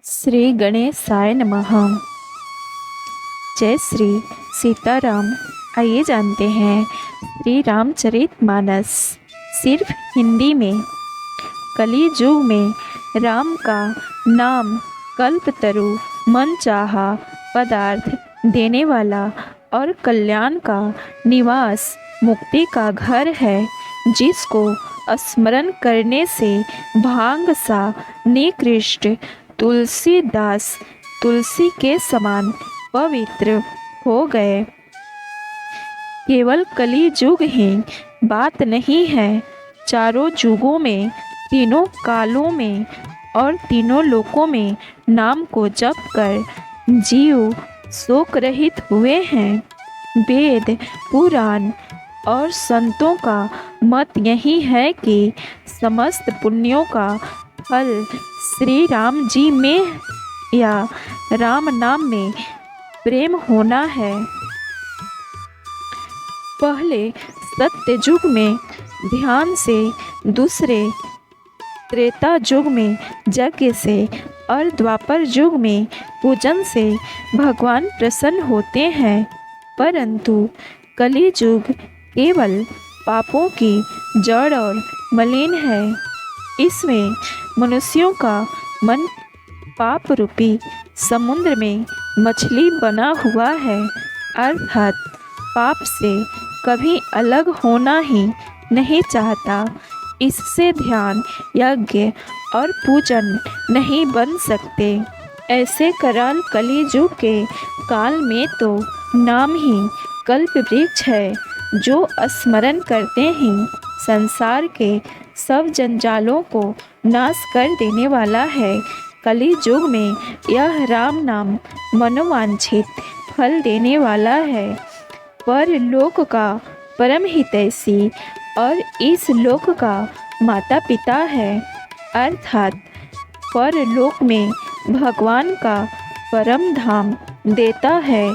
श्री गणेशाय नमः। जय श्री सीताराम। आइए जानते हैं श्री रामचरितमानस सिर्फ हिंदी में। कली युग में राम का नाम कल्पतरु, मनचाहा पदार्थ देने वाला और कल्याण का निवास, मुक्ति का घर है, जिसको स्मरण करने से भांग सा निकृष्ट तुलसीदास तुलसी के समान पवित्र हो गए। केवल कली युग ही बात नहीं है, चारों युगों में, तीनों कालों में और तीनों लोकों में नाम को जप कर जीव शोक रहित हुए हैं। वेद, पुराण और संतों का मत यही है कि समस्त पुण्यों का फल श्री राम जी में या राम नाम में प्रेम होना है। पहले सत्य युग में ध्यान से, दूसरे त्रेता युग में यज्ञ से और द्वापर युग में पूजन से भगवान प्रसन्न होते हैं। परंतु कली युग केवल पापों की जड़ और मलिन है। इसमें मनुष्यों का मन पाप रूपी समुद्र में मछली बना हुआ है, अर्थात पाप से कभी अलग होना ही नहीं चाहता। इससे ध्यान, यज्ञ और पूजन नहीं बन सकते। ऐसे कराल कली युग के काल में तो नाम ही कल्प वृक्ष है, जो स्मरण करते ही संसार के सब जंजालों को नाश कर देने वाला है। कली युग में यह राम नाम मनोवांछित फल देने वाला है, परलोक का परम हितैषी और इस लोक का माता पिता है। अर्थात परलोक में भगवान का परम धाम देता है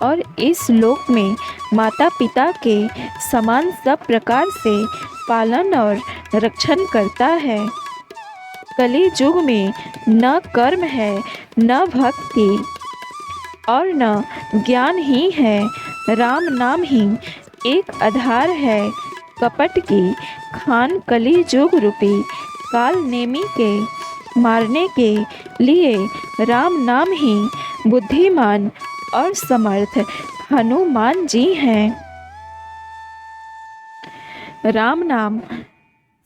और इस लोक में माता पिता के समान सब प्रकार से पालन और रक्षण करता है। कली युग में न कर्म है, न भक्ति और न ज्ञान ही है। राम नाम ही एक आधार है। कपट की खान कली युग रूपी काल नेमी के मारने के लिए राम नाम ही बुद्धिमान और समर्थ हनुमान जी हैं। राम नाम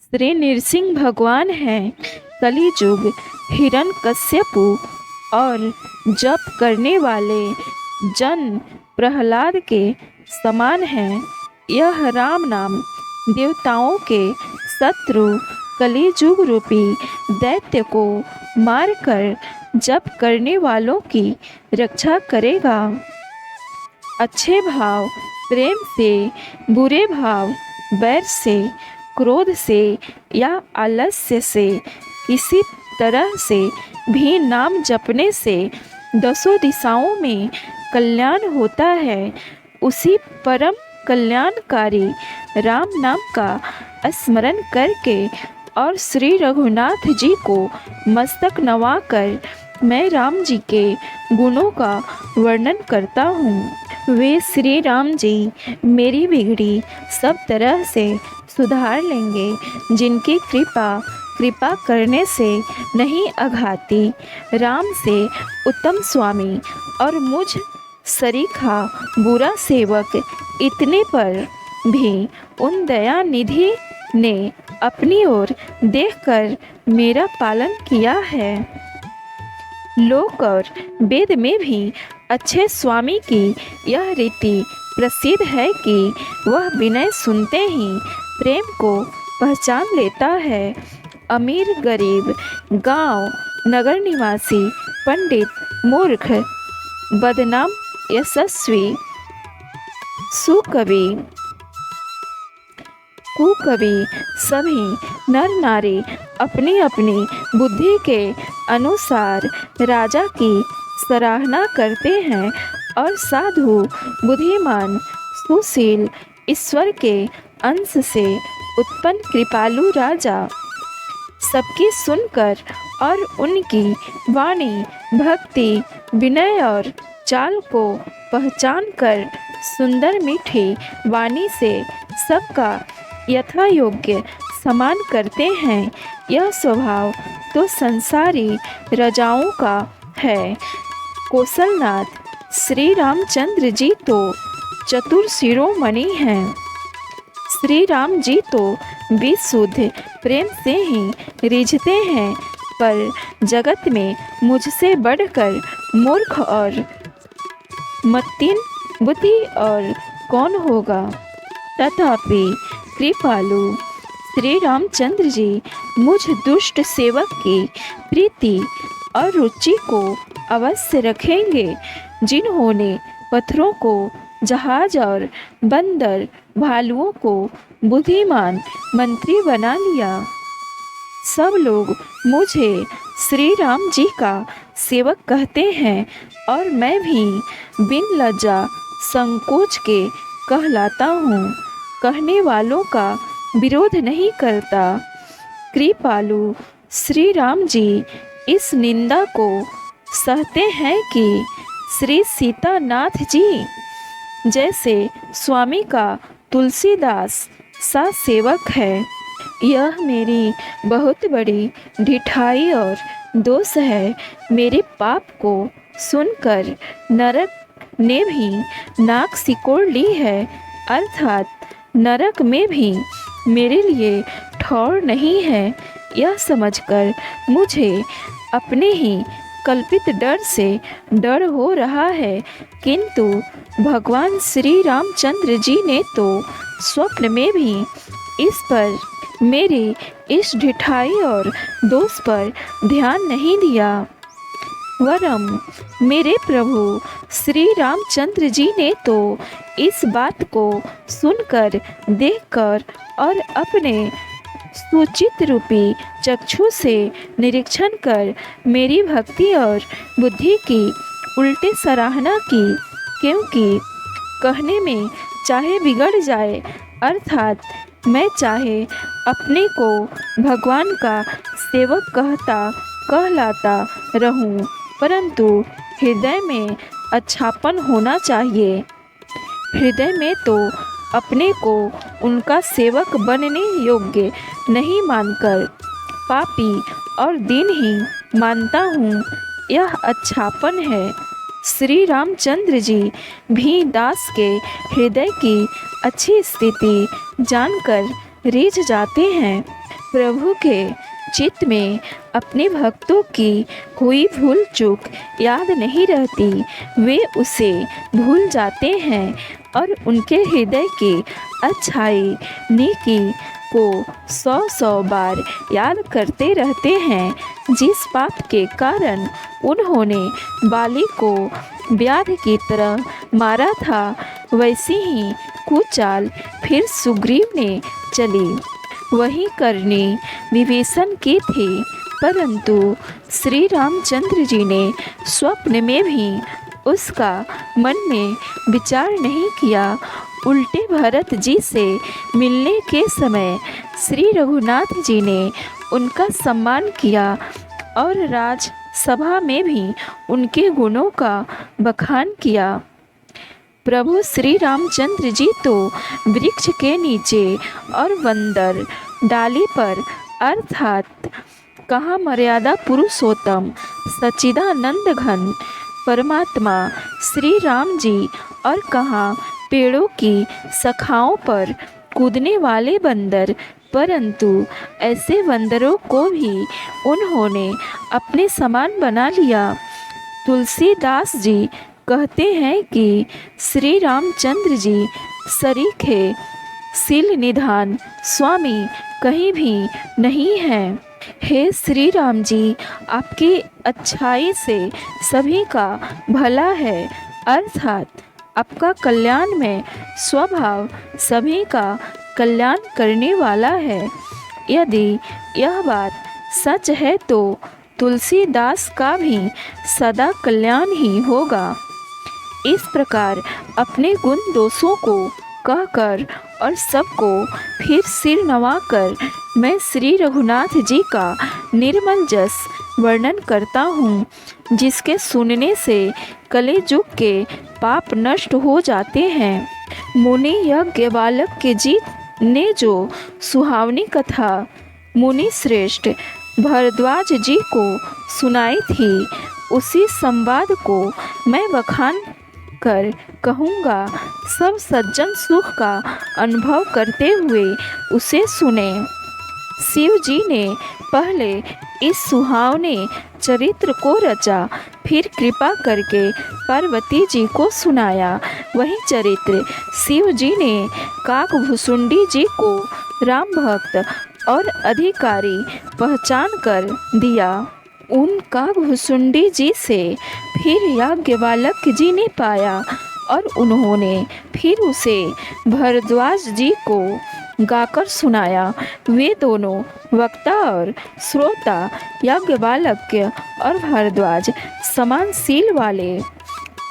श्री नृसिंह भगवान हैं। कली युग हिरण्यकश्यपु और जप करने वाले जन प्रहलाद के समान हैं। यह राम नाम देवताओं के शत्रु कली युग रूपी दैत्य को मारकर जप करने वालों की रक्षा करेगा। अच्छे भाव प्रेम से, बुरे भाव बैर से, क्रोध से या आलस्य से किसी तरह से भी नाम जपने से दसों दिशाओं में कल्याण होता है। उसी परम कल्याणकारी राम नाम का स्मरण करके और श्री रघुनाथ जी को मस्तक नवाकर मैं राम जी के गुणों का वर्णन करता हूँ। वे श्री राम जी मेरी बिगड़ी सब तरह से सुधार लेंगे, जिनकी कृपा करने से नहीं अघाती। राम से उत्तम स्वामी और मुझ सरीखा बुरा सेवक, इतने पर भी उन दया निधि ने अपनी ओर देखकर मेरा पालन किया है। लोक और वेद में भी अच्छे स्वामी की यह रीति प्रसिद्ध है कि वह विनय सुनते ही प्रेम को पहचान लेता है। अमीर गरीब, गांव नगर निवासी, पंडित मूर्ख, बदनाम यशस्वी, सुकवि कुकवि, सभी नर नारी अपनी अपनी बुद्धि के अनुसार राजा की सराहना करते हैं और साधु, बुद्धिमान, सुशील, ईश्वर के अंश से उत्पन्न कृपालु राजा सबकी सुनकर और उनकी वाणी, भक्ति, विनय और चाल को पहचान कर सुंदर मीठी वाणी से सबका यथा योग्य सम्मान करते हैं। यह स्वभाव तो संसारी राजाओं का है। कौशलनाथ श्री रामचंद्र जी तो चतुर शिरोमणि हैं। श्री राम जी तो विशुद्ध प्रेम से ही रिझते हैं, पर जगत में मुझसे बढ़कर मूर्ख और मत्तीन बुद्धि और कौन होगा। तथापि कृपालु श्री रामचंद्र जी मुझ दुष्ट सेवक की प्रीति और रुचि को अवश्य रखेंगे, जिन्होंने पत्थरों को जहाज और बंदर भालुओं को बुद्धिमान मंत्री बना लिया। सब लोग मुझे श्री राम जी का सेवक कहते हैं और मैं भी बिन लज्जा संकोच के कहलाता हूँ। कहने वालों का विरोध नहीं करता। कृपालु श्री राम जी इस निंदा को सहते हैं कि श्री सीतानाथ जी जैसे स्वामी का तुलसीदास सा सेवक है। यह मेरी बहुत बड़ी ढिठाई और दोष है। मेरे पाप को सुनकर नरक ने भी नाक सिकोड़ ली है, अर्थात नरक में भी मेरे लिए ठौर नहीं है। यह समझकर मुझे अपने ही कल्पित डर से डर हो रहा है, किंतु भगवान श्री रामचंद्र जी ने तो स्वप्न में भी इस पर मेरी इस ढिठाई और दोष पर ध्यान नहीं दिया। वरम मेरे प्रभु श्री रामचंद्र जी ने तो इस बात को सुनकर, देखकर और अपने सूचित रूपी चक्षु से निरीक्षण कर मेरी भक्ति और बुद्धि की उल्टे सराहना की, क्योंकि कहने में चाहे बिगड़ जाए, अर्थात मैं चाहे अपने को भगवान का सेवक कहलाता रहूं, परंतु हृदय में अच्छापन होना चाहिए। हृदय में तो अपने को उनका सेवक बनने योग्य नहीं मानकर पापी और दीनहीन मानता हूँ, यह अच्छापन है। श्री रामचंद्र जी भी दास के हृदय की अच्छी स्थिति जानकर रीझ जाते हैं। प्रभु के चित्त में अपने भक्तों की हुई भूल चूक याद नहीं रहती, वे उसे भूल जाते हैं और उनके हृदय की अच्छाई नेकी को 100 बार याद करते रहते हैं। जिस पाप के कारण उन्होंने बाली को व्याध की तरह मारा था, वैसी ही कुचाल फिर सुग्रीव ने चली। वही करनी विभीषण की थी, परंतु श्री रामचंद्र जी ने स्वप्न में भी उसका मन में विचार नहीं किया। उल्टे भरत जी से मिलने के समय श्री रघुनाथ जी ने उनका सम्मान किया और राजसभा में भी उनके गुणों का बखान किया। प्रभु श्री रामचंद्र जी तो वृक्ष के नीचे और बंदर डाली पर, अर्थात कहाँ मर्यादा पुरुषोत्तम सच्चिदानंद घन परमात्मा श्री राम जी और कहाँ पेड़ों की शाखाओं पर कूदने वाले बंदर, परंतु ऐसे बंदरों को भी उन्होंने अपने समान बना लिया। तुलसीदास जी कहते हैं कि श्री रामचंद्र जी सरीखे शील निधान स्वामी कहीं भी नहीं हैं। हे श्री राम जी, आपकी अच्छाई से सभी का भला है, अर्थात आपका कल्याण में स्वभाव सभी का कल्याण करने वाला है। यदि यह बात सच है तो तुलसीदास का भी सदा कल्याण ही होगा। इस प्रकार अपने गुण दोषों को कहकर और सबको फिर सिर नवाकर मैं श्री रघुनाथ जी का निर्मल जस वर्णन करता हूँ, जिसके सुनने से कलिजुग के पाप नष्ट हो जाते हैं। मुनि याज्ञवल्क्य के जी ने जो सुहावनी कथा मुनि श्रेष्ठ भरद्वाज जी को सुनाई थी, उसी संवाद को मैं बखान कर कहूँगा। सब सज्जन सुख का अनुभव करते हुए उसे सुने। शिव जी ने पहले इस सुहावने चरित्र को रचा, फिर कृपा करके पार्वती जी को सुनाया। वही चरित्र शिव जी ने काकभुसुंडी जी को राम भक्त और अधिकारी पहचान कर दिया। उन काकभुसुंडी जी से फिर याज्ञवल्क्य जी ने पाया और उन्होंने फिर उसे भरद्वाज जी को गाकर सुनाया। वे दोनों वक्ता और श्रोता याज्ञवल्क्य और भरद्वाज समान शील वाले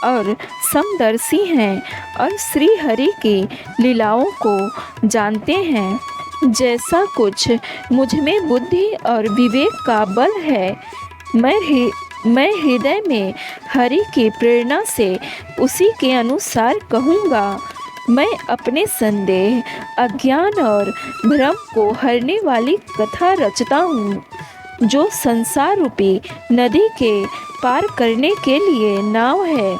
और समदर्शी हैं और श्री हरि की लीलाओं को जानते हैं। जैसा कुछ मुझ में बुद्धि और विवेक का बल है, मैं हृदय में हरि की प्रेरणा से उसी के अनुसार कहूँगा। मैं अपने संदेह, अज्ञान और भ्रम को हरने वाली कथा रचता हूँ, जो संसार रूपी नदी के पार करने के लिए नाव है।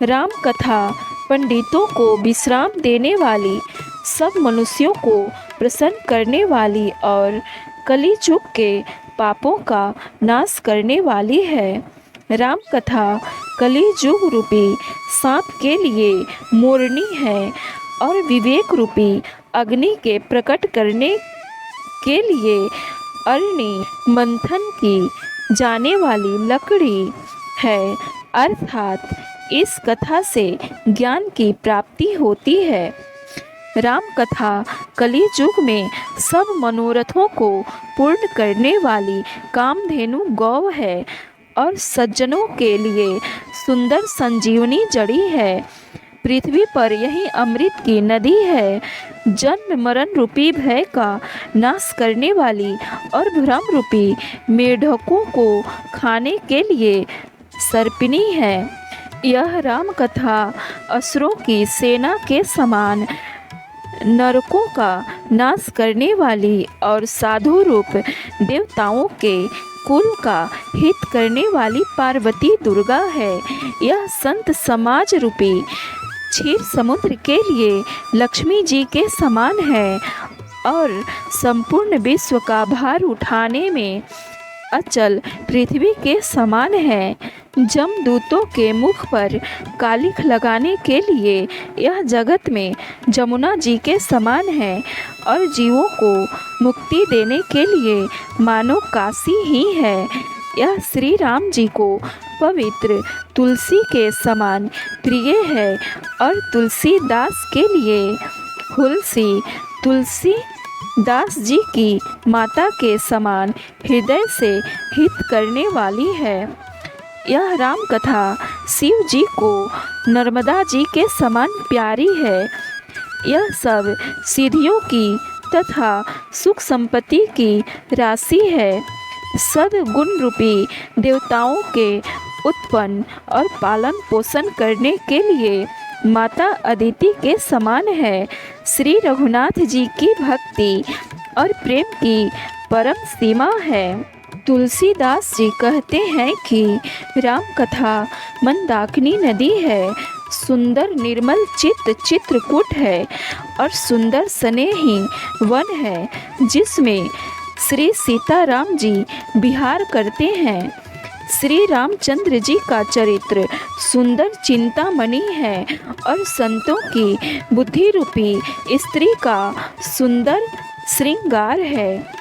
राम कथा पंडितों को विश्राम देने वाली, सब मनुष्यों को प्रसन्न करने वाली और कलिजुग के पापों का नाश करने वाली है। राम कथा कलिजुग रूपी सांप के लिए मोरनी है और विवेक रूपी अग्नि के प्रकट करने के लिए अग्नि मंथन की जाने वाली लकड़ी है। अर्थात इस कथा से ज्ञान की प्राप्ति होती है। राम कथा कलिजुग में सब मनोरथों को पूर्ण करने वाली कामधेनु गौ है और सज्जनों के लिए सुंदर संजीवनी जड़ी है। पृथ्वी पर यही अमृत की नदी है। जन्म मरण रूपी भय का नाश करने वाली और भ्रम रूपी मेढकों को खाने के लिए सर्पिणी है। यह राम कथा असुरों की सेना के समान नरकों का नाश करने वाली और साधु रूप देवताओं के कुल का हित करने वाली पार्वती दुर्गा है। यह संत समाज रूपी क्षीर समुद्र के लिए लक्ष्मी जी के समान है और संपूर्ण विश्व का भार उठाने में अचल पृथ्वी के समान है। जमदूतों के मुख पर कालिख लगाने के लिए यह जगत में जमुना जी के समान है और जीवों को मुक्ति देने के लिए मानो काशी ही है। यह श्री राम जी को पवित्र तुलसी के समान प्रिय है और तुलसीदास के लिए तुलसी दास जी की माता के समान हृदय से हित करने वाली है। यह राम कथा शिव जी को नर्मदा जी के समान प्यारी है। यह सब सिद्धियों की तथा सुख संपत्ति की राशि है। सद्गुण रूपी देवताओं के उत्पन्न और पालन पोषण करने के लिए माता अदिति के समान है। श्री रघुनाथ जी की भक्ति और प्रेम की परम सीमा है। तुलसीदास जी कहते हैं कि राम कथा मंदाकिनी नदी है, सुंदर निर्मल चित्रकूट है और सुंदर स्नेही वन है, जिसमें श्री सीताराम जी विहार करते हैं। श्री रामचंद्र जी का चरित्र सुंदर चिंतामणि है और संतों की बुद्धि रूपी स्त्री का सुंदर श्रृंगार है।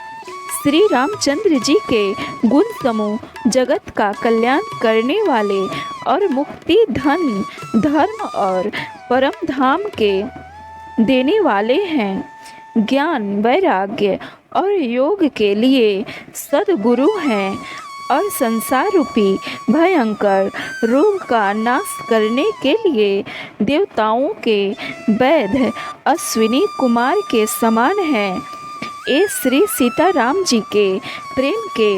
श्री रामचंद्र जी के गुण समूह जगत का कल्याण करने वाले और मुक्ति, धन, धर्म और परम धाम के देने वाले हैं। ज्ञान, वैराग्य और योग के लिए सद्गुरु हैं और संसार रूपी भयंकर रोग का नाश करने के लिए देवताओं के वैद्य अश्विनी कुमार के समान हैं। ये श्री सीताराम जी के प्रेम के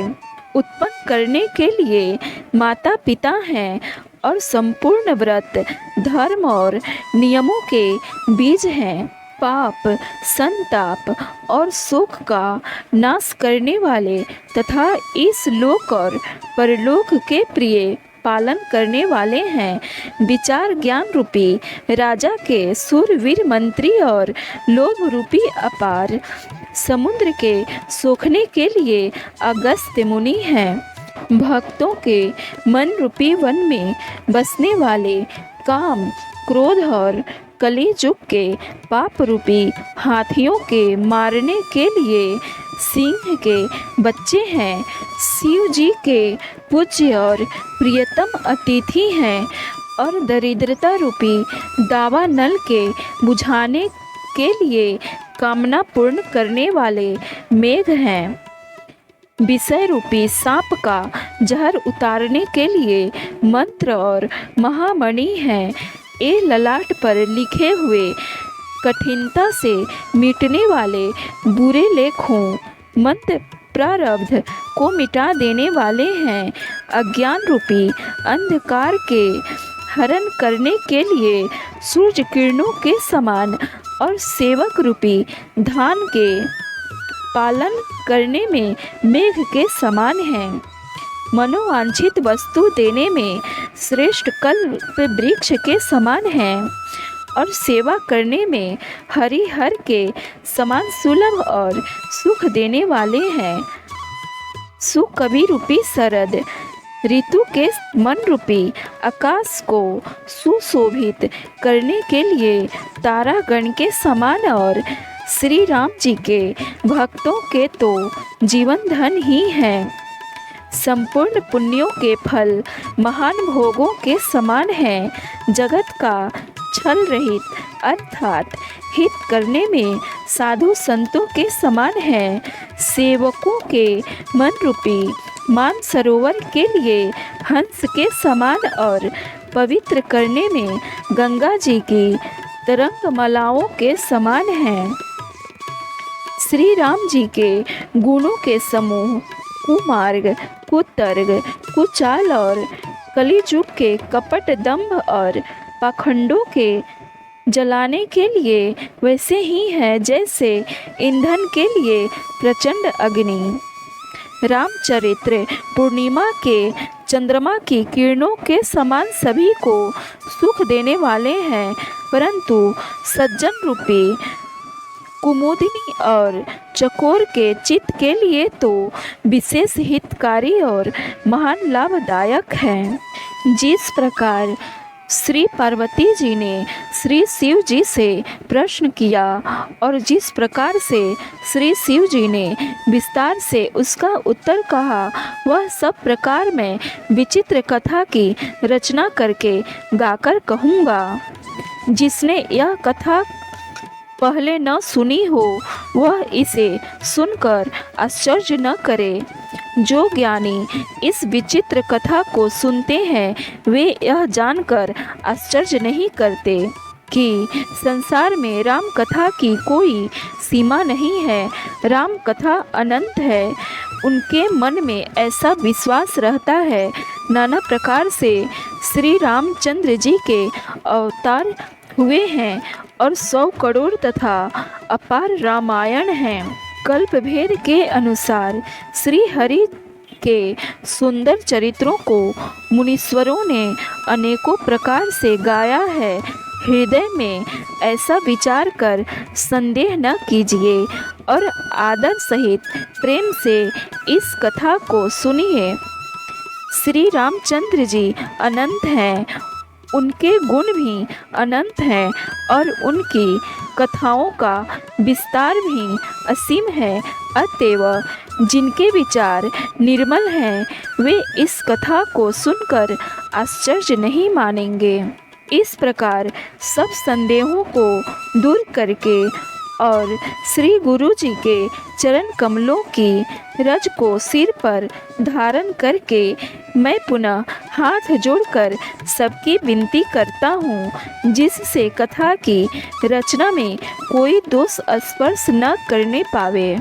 उत्पन्न करने के लिए माता पिता हैं और संपूर्ण व्रत धर्म और नियमों के बीज हैं। पाप, संताप और शोक का नाश करने वाले तथा इस लोक और परलोक के प्रिय पालन करने वाले हैं। विचार ज्ञान रूपी राजा के सूरवीर मंत्री और लोभ रूपी अपार समुद्र के सोखने के लिए अगस्त्य मुनि हैं। भक्तों के मन रूपी वन में बसने वाले काम, क्रोध और कलिजुग के पाप रूपी हाथियों के मारने के लिए सिंह के बच्चे हैं। शिव जी के पूज्य और प्रियतम अतिथि हैं और दरिद्रता रूपी दावा नल के बुझाने के लिए कामना पूर्ण करने वाले मेघ हैं। विषय रूपी सांप का जहर उतारने के लिए मंत्र और महामणि हैं। ये ललाट पर लिखे हुए कठिनता से मिटने वाले बुरे लेखों मंत्र प्रारब्ध को मिटा देने वाले हैं। अज्ञान रूपी अंधकार के हरण करने के लिए सूर्य किरणों के समान और सेवक रूपी धान के पालन करने में मेघ के समान हैं। मनोवांछित वस्तु देने में श्रेष्ठ कल्प वृक्ष के समान हैं और सेवा करने में हरिहर के समान सुलभ और सुख देने वाले हैं। सुकवि रूपी शरद ऋतु के मन रूपी आकाश को सुशोभित करने के लिए तारागण के समान और श्री राम जी के भक्तों के तो जीवन धन ही हैं। संपूर्ण पुण्यों के फल महान भोगों के समान हैं। जगत का छल रहित अर्थात हित करने में साधु संतों के समान हैं। सेवकों के मन रूपी मान सरोवर के लिए हंस के समान और पवित्र करने में गंगा जी की तरंगमालाओं के समान हैं। श्री राम जी के गुणों के समूह कुमार्ग, कुतर्क, कुचाल और कलिजुग के कपट, दंभ और पाखंडों के जलाने के लिए वैसे ही है जैसे ईंधन के लिए प्रचंड अग्नि। रामचरित्र पूर्णिमा के चंद्रमा की किरणों के समान सभी को सुख देने वाले हैं, परंतु सज्जन रूपी कुमुदिनी और चकोर के चित्त के लिए तो विशेष हितकारी और महान लाभदायक हैं। जिस प्रकार श्री पार्वती जी ने श्री शिव जी से प्रश्न किया और जिस प्रकार से श्री शिव जी ने विस्तार से उसका उत्तर कहा, वह सब प्रकार मैं विचित्र कथा की रचना करके गाकर कहूँगा। जिसने यह कथा पहले न सुनी हो वह इसे सुनकर आश्चर्य न करे। जो ज्ञानी इस विचित्र कथा को सुनते हैं वे यह जानकर आश्चर्य नहीं करते कि संसार में राम कथा की कोई सीमा नहीं है। राम कथा अनंत है। उनके मन में ऐसा विश्वास रहता है नाना प्रकार से श्री रामचंद्र जी के अवतार हुए हैं और 100 करोड़ तथा अपार रामायण हैं। कल्प भेद के अनुसार श्री हरि के सुंदर चरित्रों को मुनीश्वरों ने अनेकों प्रकार से गाया है। हृदय में ऐसा विचार कर संदेह न कीजिए और आदर सहित प्रेम से इस कथा को सुनिए। श्री रामचंद्र जी अनंत हैं, उनके गुण भी अनंत हैं और उनकी कथाओं का विस्तार भी असीम है। अतएव जिनके विचार निर्मल हैं वे इस कथा को सुनकर आश्चर्य नहीं मानेंगे। इस प्रकार सब संदेहों को दूर करके और श्री गुरु जी के चरण कमलों की रज को सिर पर धारण करके मैं पुनः हाथ जोड़कर सबकी विनती करता हूँ, जिससे कथा की रचना में कोई दोष स्पर्श न करने पावे।